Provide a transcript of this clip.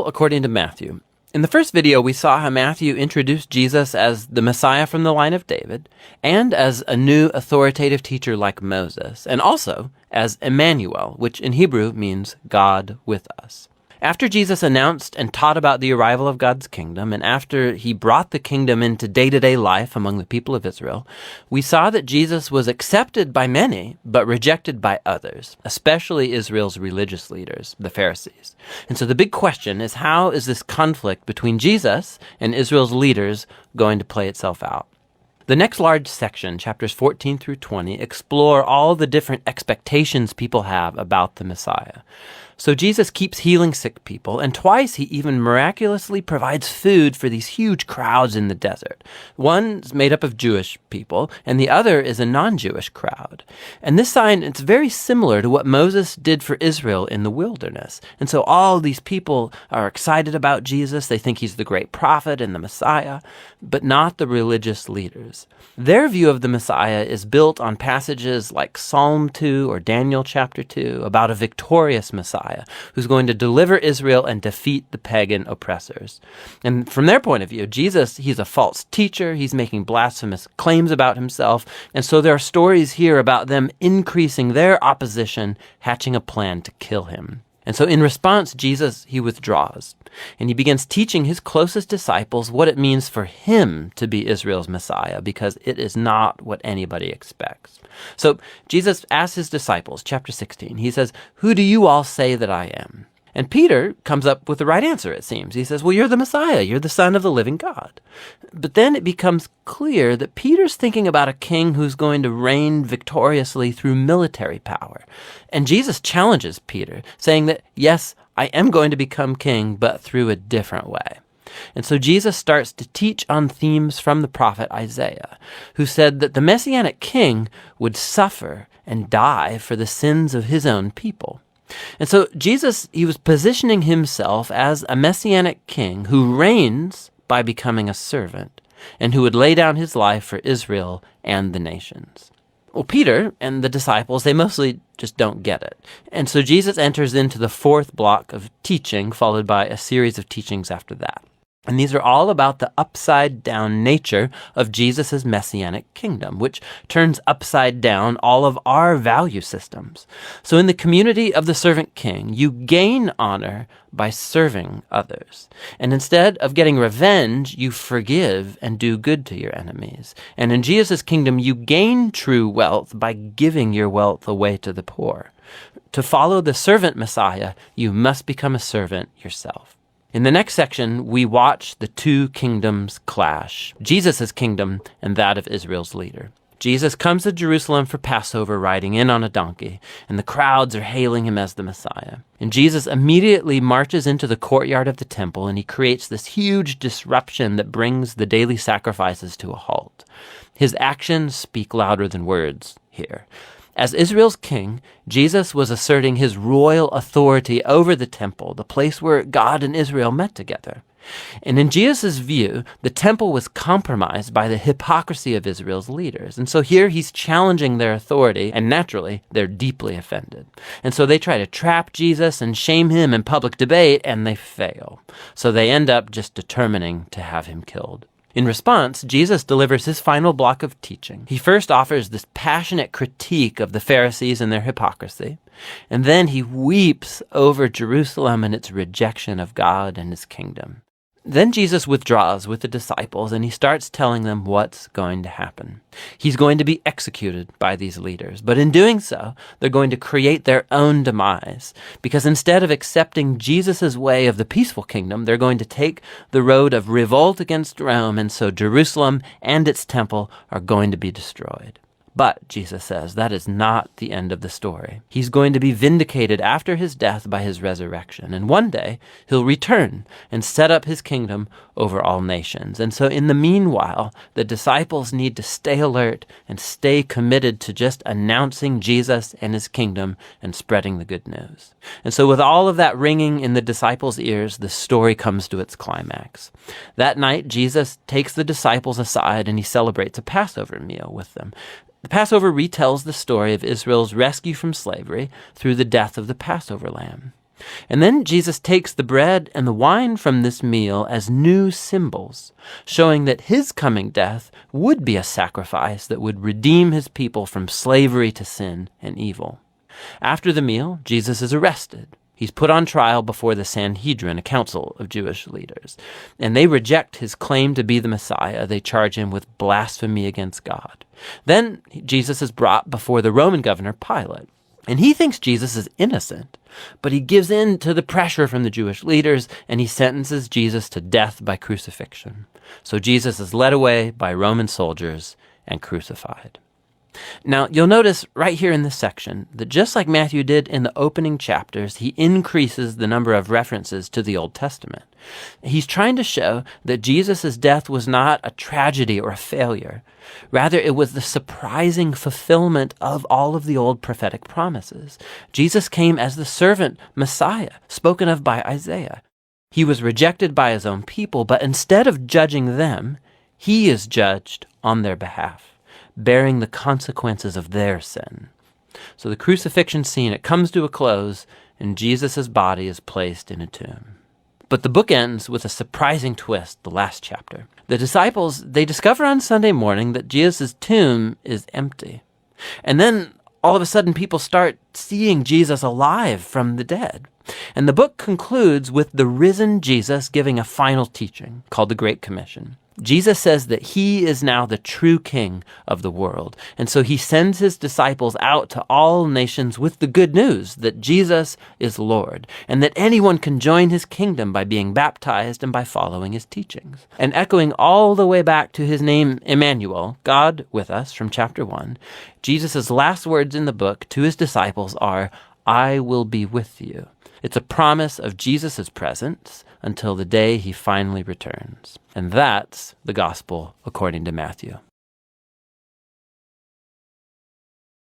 According to Matthew. In the first video, we saw how Matthew introduced Jesus as the Messiah from the line of David, and as a new authoritative teacher like Moses, and also as Emmanuel, which in Hebrew means God with us. After Jesus announced and taught about the arrival of God's kingdom, and after he brought the kingdom into day-to-day life among the people of Israel, we saw that Jesus was accepted by many, but rejected by others, especially Israel's religious leaders, the Pharisees. And so the big question is, how is this conflict between Jesus and Israel's leaders going to play itself out? The next large section, chapters 14 through 20, explore all the different expectations people have about the Messiah. So Jesus keeps healing sick people, and twice he even miraculously provides food for these huge crowds in the desert. One's made up of Jewish people, and the other is a non-Jewish crowd. And this sign, it's very similar to what Moses did for Israel in the wilderness. And so all these people are excited about Jesus. They think he's the great prophet and the Messiah, but not the religious leaders. Their view of the Messiah is built on passages like Psalm 2 or Daniel chapter 2 about a victorious Messiah who's going to deliver Israel and defeat the pagan oppressors. And from their point of view, Jesus, he's a false teacher. He's making blasphemous claims about himself. And so there are stories here about them increasing their opposition, hatching a plan to kill him. And so in response, Jesus, he withdraws, and he begins teaching his closest disciples what it means for him to be Israel's Messiah, because it is not what anybody expects. So Jesus asks his disciples, chapter 16, he says, "Who do you all say that I am?" And Peter comes up with the right answer, it seems. He says, "Well, you're the Messiah. You're the Son of the living God." But then it becomes clear that Peter's thinking about a king who's going to reign victoriously through military power. And Jesus challenges Peter, saying that, yes, I am going to become king, but through a different way. And so Jesus starts to teach on themes from the prophet Isaiah, who said that the Messianic king would suffer and die for the sins of his own people. And so Jesus, he was positioning himself as a Messianic king who reigns by becoming a servant, and who would lay down his life for Israel and the nations. Well, Peter and the disciples, they mostly just don't get it. And so Jesus enters into the fourth block of teaching, followed by a series of teachings after that. And these are all about the upside-down nature of Jesus' messianic kingdom, which turns upside down all of our value systems. So in the community of the servant king, you gain honor by serving others. And instead of getting revenge, you forgive and do good to your enemies. And in Jesus' kingdom, you gain true wealth by giving your wealth away to the poor. To follow the servant Messiah, you must become a servant yourself. In the next section, we watch the two kingdoms clash, Jesus' kingdom and that of Israel's leader. Jesus comes to Jerusalem for Passover riding in on a donkey, and the crowds are hailing him as the Messiah. And Jesus immediately marches into the courtyard of the temple, and he creates this huge disruption that brings the daily sacrifices to a halt. His actions speak louder than words here. As Israel's king, Jesus was asserting his royal authority over the temple, the place where God and Israel met together. And in Jesus' view, the temple was compromised by the hypocrisy of Israel's leaders. And so here he's challenging their authority, and naturally, they're deeply offended. And so they try to trap Jesus and shame him in public debate, and they fail. So they end up just determining to have him killed. In response, Jesus delivers his final block of teaching. He first offers this passionate critique of the Pharisees and their hypocrisy, and then he weeps over Jerusalem and its rejection of God and his kingdom. Then Jesus withdraws with the disciples, and he starts telling them what's going to happen. He's going to be executed by these leaders, but in doing so, they're going to create their own demise, because instead of accepting Jesus' way of the peaceful kingdom, they're going to take the road of revolt against Rome, and so Jerusalem and its temple are going to be destroyed. But, Jesus says, that is not the end of the story. He's going to be vindicated after his death by his resurrection. And one day, he'll return and set up his kingdom over all nations. And so in the meanwhile, the disciples need to stay alert and stay committed to just announcing Jesus and his kingdom and spreading the good news. And so with all of that ringing in the disciples' ears, the story comes to its climax. That night, Jesus takes the disciples aside and he celebrates a Passover meal with them. The Passover retells the story of Israel's rescue from slavery through the death of the Passover lamb. And then Jesus takes the bread and the wine from this meal as new symbols, showing that his coming death would be a sacrifice that would redeem his people from slavery to sin and evil. After the meal, Jesus is arrested. He's put on trial before the Sanhedrin, a council of Jewish leaders, and they reject his claim to be the Messiah. They charge him with blasphemy against God. Then Jesus is brought before the Roman governor Pilate, and he thinks Jesus is innocent, but he gives in to the pressure from the Jewish leaders, and he sentences Jesus to death by crucifixion. So Jesus is led away by Roman soldiers and crucified. Now, you'll notice right here in this section that just like Matthew did in the opening chapters, he increases the number of references to the Old Testament. He's trying to show that Jesus' death was not a tragedy or a failure. Rather, it was the surprising fulfillment of all of the old prophetic promises. Jesus came as the servant Messiah, spoken of by Isaiah. He was rejected by his own people, but instead of judging them, he is judged on their behalf, bearing the consequences of their sin. So the crucifixion scene, it comes to a close, and Jesus' body is placed in a tomb. But the book ends with a surprising twist, the last chapter. The disciples, they discover on Sunday morning that Jesus' tomb is empty. And then all of a sudden people start seeing Jesus alive from the dead. And the book concludes with the risen Jesus giving a final teaching called the Great Commission. Jesus says that he is now the true king of the world. And so he sends his disciples out to all nations with the good news that Jesus is Lord and that anyone can join his kingdom by being baptized and by following his teachings. And echoing all the way back to his name, Emmanuel, God with us, from chapter 1, Jesus' last words in the book to his disciples are, "I will be with you." It's a promise of Jesus' presence until the day he finally returns. And that's the gospel according to Matthew.